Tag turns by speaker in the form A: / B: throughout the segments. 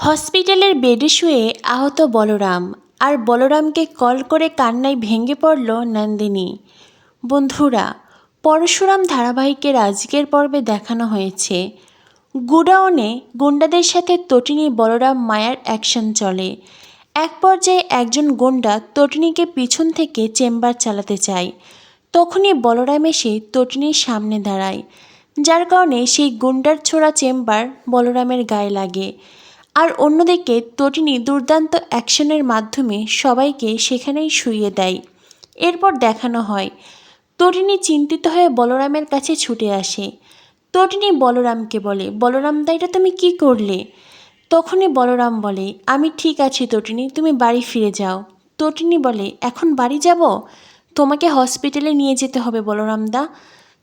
A: হসপিটালের বেডে শুয়ে আহত বলরাম আর বলরামকে কল করে কান্নায় ভেঙে পড়ল নন্দিনী। বন্ধুরা, পরশুরাম ধারাবাহিকের আজকের পর্বে দেখানো হয়েছে গুডাউনে গুন্ডাদের সাথে তটিনী বলরাম মায়ার অ্যাকশন চলে। এক পর্যায়ে একজন গুন্ডা তটিনীকে পিছন থেকে চেম্বার চালাতে চায়। তখনই বলরাম এসে তটিনীর সামনে দাঁড়ায়, যার কারণে সেই গুন্ডার ছোড়া চেম্বার বলরামের গায়ে লাগে। আর অন্যদিকে তটিনী দুর্দান্ত অ্যাকশনের মাধ্যমে সবাইকে সেখানেই শুইয়ে দেয়। এরপর দেখানো হয় তটিনী চিন্তিত হয়ে বলরামের কাছে ছুটে আসে। তটিনী বলরামকে বলে, বলরাম দা, এটা তুমি কী করলে? তখনই বলরাম বলে, আমি ঠিক আছি তটিনী, তুমি বাড়ি ফিরে যাও। তটিনী বলে, এখন বাড়ি যাব? তোমাকে হসপিটালে নিয়ে যেতে হবে বলরাম দা।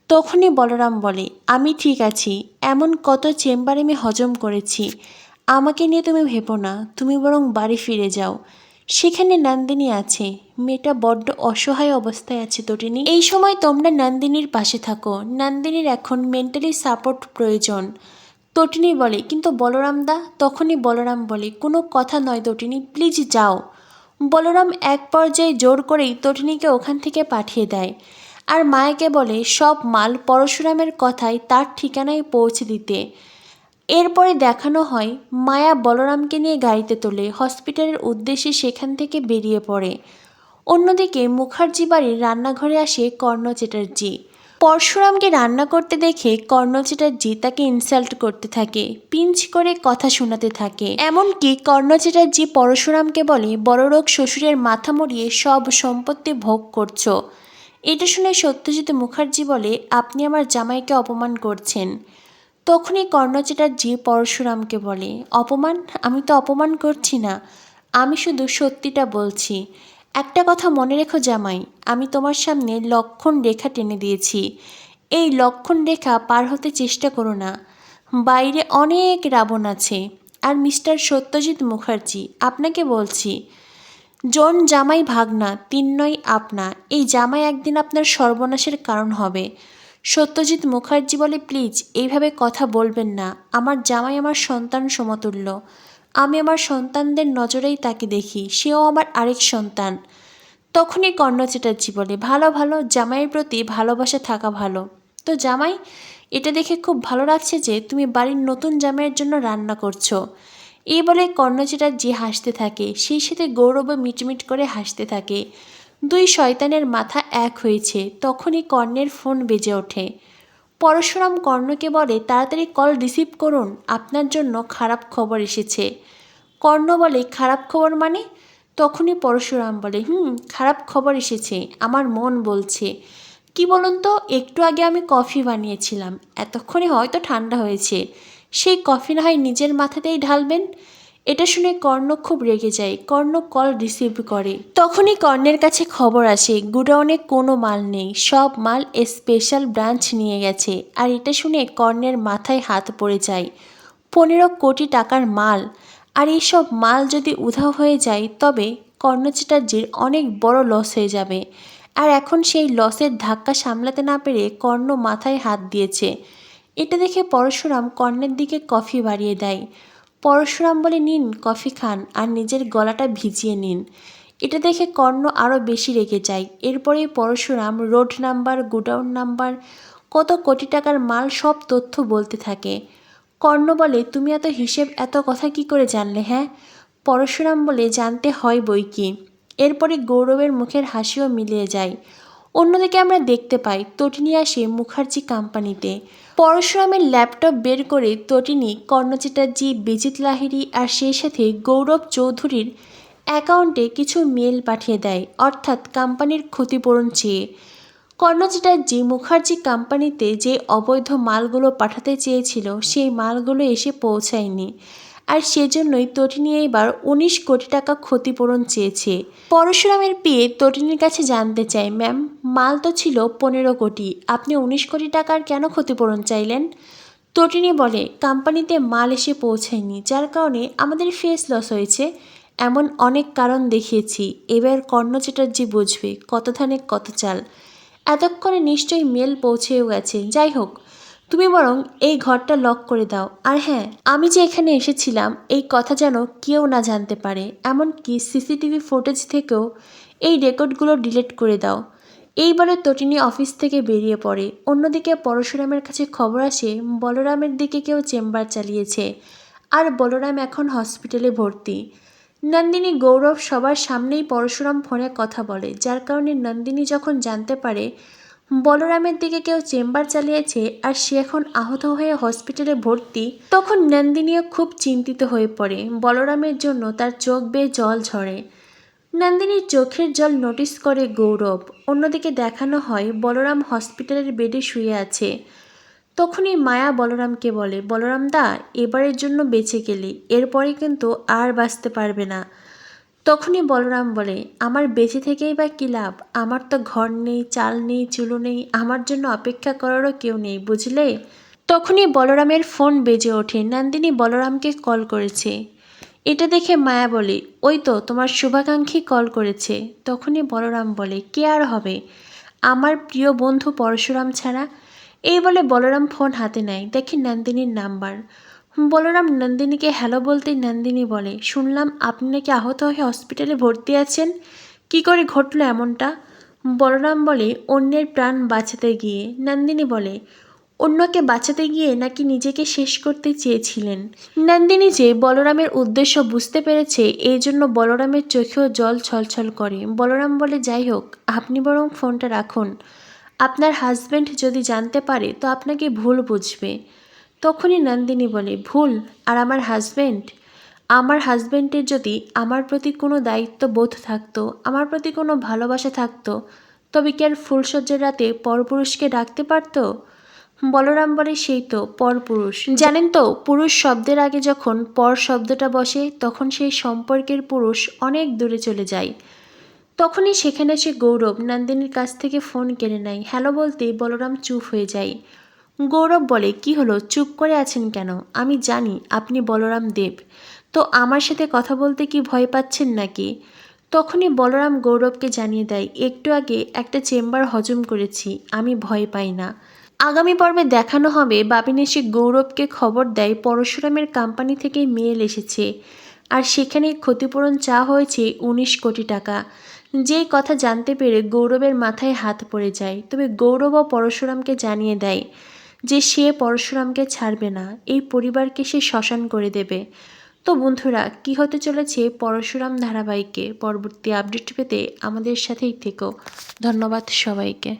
A: তখনই বলরাম বলে, আমি ঠিক আছি, এমন কত চেম্বারে আমি হজম করেছি, আমাকে নিয়ে তুমি ভেবো না, তুমি বরং বাড়ি ফিরে যাও। সেখানে নন্দিনী আছে, মেয়েটা বড্ড অসহায় অবস্থায় আছে তটিনী। এই সময় তোমরা নন্দিনীর পাশে থাকো, নন্দিনীর এখন মেন্টালি সাপোর্ট প্রয়োজন। তটিনী বলে, কিন্তু বলরাম দা। তখনই বলরাম বলে, কোনো কথা নয় তটিনী, প্লিজ যাও। বলরাম এক পর্যায়ে জোর করেই তটিনীকে ওখান থেকে পাঠিয়ে দেয় আর মায়াকে বলে সব মাল পরশুরামের কথায় তার ঠিকানায় পৌঁছে দিতে। এরপরে দেখানো হয় মায়া বলরামকে নিয়ে গাড়িতে তোলে হসপিটালের উদ্দেশ্যে সেখান থেকে বেরিয়ে পড়ে। অন্যদিকে মুখার্জি বাড়ির রান্নাঘরে আসে কর্ণ চ্যাটার্জি। পরশুরামকে রান্না করতে দেখে কর্ণ চ্যাটার্জি তাকে ইনসাল্ট করতে থাকে, পিঞ্চ করে কথা শোনাতে থাকে। এমনকি কর্ণ চ্যাটার্জি পরশুরামকে বলে, বড়লোক শ্বশুরের মাথা মরিয়ে সব সম্পত্তি ভোগ করছো। এটা শুনে সত্যজিৎ মুখার্জি বলে, আপনি আমার জামাইকে অপমান করছেন। তখনই কর্ণ চ্যাটার্জি পরশুরামকে বলে, অপমান? আমি তো অপমান করছি না, আমি শুধু সত্যিটা বলছি। একটা কথা মনে রেখো জামাই, আমি তোমার সামনে লক্ষণ রেখা টেনে দিয়েছি, এই লক্ষণ রেখা পার হতে চেষ্টা করো না। বাইরে অনেক রাবণ আছে। আর মিস্টার সত্যজিৎ মুখার্জি, আপনাকে বলছি, জন জামাই ভাগনা, তিন নয় আপনা, এই জামাই একদিন আপনার সর্বনাশের কারণ হবে। সত্যজিৎ মুখার্জি বলে, প্লিজ এইভাবে কথা বলবেন না, আমার জামাই আমার সন্তান সমতুল্য, আমি আমার সন্তানদের নজরেই তাকে দেখি, সেও আমার আরেক সন্তান। তখনই কর্ণ চ্যাটার্জি বলে, ভালো ভালো, জামাইয়ের প্রতি ভালোবাসা থাকা ভালো। তো জামাই, এটা দেখে খুব ভালো লাগছে যে তুমি বাড়ির নতুন জামাইয়ের জন্য রান্না করছো। এই বলে কর্ণ চ্যাটার্জি হাসতে থাকে, সেই সাথে গৌরবও মিটমিট করে হাসতে থাকে। দুই শয়তানের মাথা এক হয়েছে। তখনই কর্ণের ফোন বেজে ওঠে। পরশুরাম কর্ণকে বলে, তাড়াতাড়ি কল রিসিভ করুন, আপনার জন্য খারাপ খবর এসেছে। কর্ণ বলে, খারাপ খবর মানে? তখনই পরশুরাম বলে, খারাপ খবর এসেছে, আমার মন বলছে। কি বলুন তো, একটু আগে আমি কফি বানিয়েছিলাম, এতক্ষণে হয়তো ঠান্ডা হয়েছে, সেই কফি না হয় নিজের মাথাতেই ঢালবেন। এটা শুনে কর্ণ খুব রেগে যায়। কর্ণ কল রিসিভ করে। তখনই কর্ণের কাছে খবর আসে গুডাউনে কোনো মাল নেই, সব মাল স্পেশাল ব্রাঞ্চ নিয়ে গেছে। আর এটা শুনে কর্ণের মাথায় হাত পড়ে যায়। 15 কোটি টাকার মাল, আর এইসব মাল যদি উধাও হয়ে যায় তবে কর্ণ চ্যাটার্জির অনেক বড় লস হয়ে যাবে। আর এখন সেই লসের ধাক্কা সামলাতে না পেরে কর্ণ মাথায় হাত দিয়েছে। এটা দেখে পরশুরাম কর্ণের দিকে কফি বাড়িয়ে দেয়। পরশুরাম বলে, নিন কফি খান আর নিজের গলাটা ভিজিয়ে নিন। এটা দেখে কর্ণ আরও বেশি রেগে যায়। এরপরেই Parshuram road number, godown number, কত কোটি টাকার মাল সব তথ্য বলতে থাকে। কর্ণ বলে, তুমি এত হিসেব এত কথা কি করে জানলে? হ্যাঁ? পরশুরাম বলে, জানতে হয় বই কি। এরপরে গৌরবের মুখের হাসিও মিলিয়ে যায়। অন্যদিকে আমরা দেখতে পাই তটিনী আসে মুখার্জি কোম্পানিতে। পরশুরামের ল্যাপটপ বের করে তটিনী কর্ণ চ্যাটার্জি, বিজিত লাহিড়ী আর সেই সাথে গৌরব চৌধুরীর অ্যাকাউন্টে কিছু মেল পাঠিয়ে দেয়, অর্থাৎ কোম্পানির ক্ষতিপূরণ চেয়ে। কর্ণ চ্যাটার্জি মুখার্জি কোম্পানিতে যে অবৈধ মালগুলো পাঠাতে চেয়েছিল সেই মালগুলো এসে পৌঁছায়নি, আর সেজন্যই তটিনী এবার 19 কোটি টাকা ক্ষতিপূরণ চেয়েছে। পরশুরামের পেয়ে তটিনীর কাছে জানতে চায়, ম্যাম, মাল তো ছিল 15 কোটি, আপনি 19 কোটি টাকার কেন ক্ষতিপূরণ চাইলেন? তটিনী বলে, কোম্পানিতে মাল এসে পৌঁছায়নি, যার কারণে আমাদের ফেস লস হয়েছে। এমন অনেক কারণ দেখিয়েছি, এবার কর্ণ চ্যাটার্জি বুঝবে কত ধানে কত চাল। এতক্ষণে নিশ্চয়ই মেল পৌঁছেও গেছে। যাই হোক, তুমি বরং এই ঘরটা লক করে দাও। আর হ্যাঁ, আমি যে এখানে এসেছিলাম এই কথা যেন কেউ না জানতে পারে, এমনকি সিসিটিভি ফুটেজ থেকেও এই রেকর্ডগুলো ডিলিট করে দাও। এই বলে তটিনী অফিস থেকে বেরিয়ে পড়ে। অন্যদিকে পরশুরামের কাছে খবর আসে বলরামের দিকে কেউ চেম্বার চালিয়েছে, আর বলরাম এখন হসপিটালে ভর্তি। নন্দিনী, গৌরব সবার সামনেই পরশুরাম ফোনে কথা বলে, যার কারণে নন্দিনী যখন জানতে পারে বলরামের দিকে কেউ চেম্বার চালিয়েছে আর সে এখন আহত হয়ে হসপিটালে ভর্তি, তখন নন্দিনীও খুব চিন্তিত হয়ে পড়ে। বলরামের জন্য তার চোখ বেয়ে জল ঝরে। নন্দিনীর চোখের জল নোটিস করে গৌরব। অন্যদিকে দেখানো হয় বলরাম হসপিটালের বেডে শুয়ে আছে। তখনই মায়া বলরামকে বলে, বলরাম দা, এবারের জন্য বেঁচে গেলি, এরপরে কিন্তু আর বাঁচতে পারবে না। তখনই বলরাম বলে, আমার বেঁচে থেকেই বা কী লাভ? আমার তো ঘর নেই, চাল নেই, চুলো নেই, আমার জন্য অপেক্ষা করারও কেউ নেই, বুঝলে? তখনই বলরামের ফোন বেজে ওঠে। নন্দিনী বলরামকে কল করেছে। এটা দেখে মায়া বলে, ওই তো তোমার শুভাকাঙ্ক্ষী কল করেছে। তখনই বলরাম বলে, কে আর হবে, আমার প্রিয় বন্ধু পরশুরাম ছাড়া। এই বলে বলরাম ফোন হাতে নেয়, দেখে নন্দিনীর নাম্বার। বলরাম নন্দিনীকে হ্যালো বলতেই নন্দিনী বলে, শুনলাম আপনি নাকি আহত হয়ে হসপিটালে ভর্তি আছেন, কি করে ঘটলো এমনটা? বলরাম বলে, অন্যের প্রাণ বাঁচাতে গিয়ে। নন্দিনী বলে, অন্যকে বাঁচাতে গিয়ে নাকি নিজেকে শেষ করতে চেয়েছিলেন? নন্দিনী যে বলরামের উদ্দেশ্য বুঝতে পেরেছে, এই জন্য বলরামের চোখেও জল ছলছল করে। বলরাম বলে, যাই হোক, আপনি বরং ফোনটা রাখুন, আপনার হাজব্যান্ড যদি জানতে পারে তো আপনাকে ভুল বুঝবে। তখনই নন্দিনী বলে, ভুল? আর আমার হাজব্যান্ড? আমার হাজব্যান্ডের যদি আমার প্রতি কোনো দায়িত্ব বোধ থাকতো, আমার প্রতি কোনো ভালোবাসা থাকতো, তবে কি আর ফুলসজ্জার রাতে পরপুরুষকে ডাকতে পারতো? বলরাম বলে, সেই তো পরপুরুষ। জানেন তো, পুরুষ শব্দের আগে যখন পর শব্দটা বসে তখন সেই সম্পর্কের পুরুষ অনেক দূরে চলে যায়। তখনই সেখানে সে গৌরব নন্দিনীর কাছ থেকে ফোন কেড়ে নেয়। হ্যালো বলতেই বলরাম চুপ হয়ে যায়। গৌরব বলে, কি হলো, চুপ করে আছেন কেন? আমি জানি আপনি বলরাম দেব, তো আমার সাথে কথা বলতে কি ভয় পাচ্ছেন নাকি? তখনই বলরাম গৌরবকে জানিয়ে দেয়, একটু আগে একটা চেম্বার হজম করেছি, আমি ভয় পাই না। আগামী পর্বে দেখানো হবে বাবিন এসে গৌরবকে খবর দেয় পরশুরামের কোম্পানি থেকে মেল এসেছে, আর সেখানে ক্ষতিপূরণ চাওয়া হয়েছে 19 কোটি টাকা। যেই কথা জানতে পেরে গৌরবের মাথায় হাত পড়ে যায়। তবে গৌরবও পরশুরামকে জানিয়ে দেয় যে সে পরশুরামকে ছাড়বে না, এই পরিবারকে সে শ্মশান করে দেবে। তো বন্ধুরা, কি হতে চলেছে পরশুরাম ধারাবাহিকে পরবর্তী আপডেট পেতে আমাদের সাথেই থেকো। ধন্যবাদ সবাইকে।